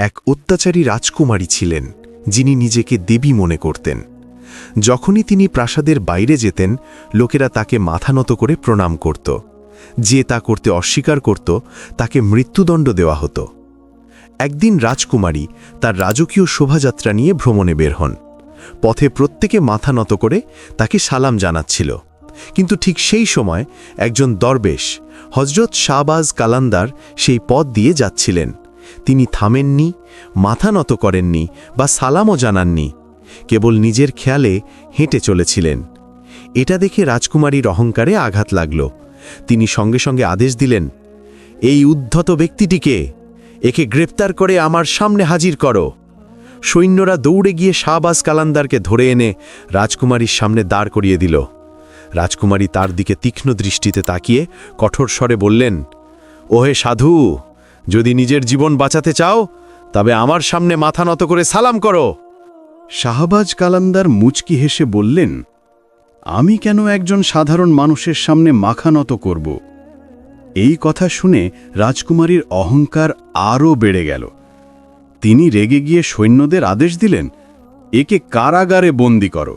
এক অত্যাচারী রাজকুমারী ছিলেন, যিনি নিজেকে দেবী মনে করতেন। যখনই তিনি প্রাসাদের বাইরে যেতেন, লোকেরা তাকে মাথা নত করে প্রণাম করত। যে তা করতে অস্বীকার করত, তাকে মৃত্যুদণ্ড দেওয়া হতো। একদিন রাজকুমারী তার রাজকীয় শোভাযাত্রা নিয়ে ভ্রমণে বের হন। পথে প্রত্যেকে মাথা নত করে তাকে সালাম জানাচ্ছিল। কিন্তু ঠিক সেই সময় একজন দরবেশ, হযরত শাহবাজ কালান্দার, সেই পথ দিয়ে যাচ্ছিলেন। তিনি থামেননি, মাথা নত করেননি বা সালামও জানাননি, কেবল নিজের খেয়ালে হেঁটে চলেছিলেন। এটা দেখে রাজকুমারীর অহংকারে আঘাত লাগল। তিনি সঙ্গে সঙ্গে আদেশ দিলেন, এই উদ্ধত ব্যক্তিটিকে, একে গ্রেপ্তার করে আমার সামনে হাজির করো। সৈন্যরা দৌড়ে গিয়ে শাহবাজ কালান্দারকে ধরে এনে রাজকুমারীর সামনে দাঁড় করিয়ে দিল। রাজকুমারী তার দিকে তীক্ষ্ণ দৃষ্টিতে তাকিয়ে কঠোর স্বরে বললেন, ওহে সাধু, যদি নিজের জীবন বাঁচাতে চাও তবে আমার সামনে মাথা নত করে সালাম করো। শাহবাজ কালান্দার মুচকি হেসে বললেন, আমি কেন একজন সাধারণ মানুষের সামনে মাথা নত করব? এই কথা শুনে রাজকুমারীর অহংকার আরও বেড়ে গেল। তিনি রেগে গিয়ে সৈন্যদের আদেশ দিলেন, একে কারাগারে বন্দী করো,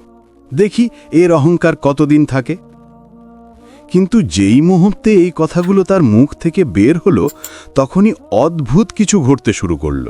দেখি এর অহংকার কতদিন থাকে। কিন্তু যেই মুহূর্তে এই কথাগুলো তার মুখ থেকে বের হলো, তখনই অদ্ভুত কিছু ঘটতে শুরু করল।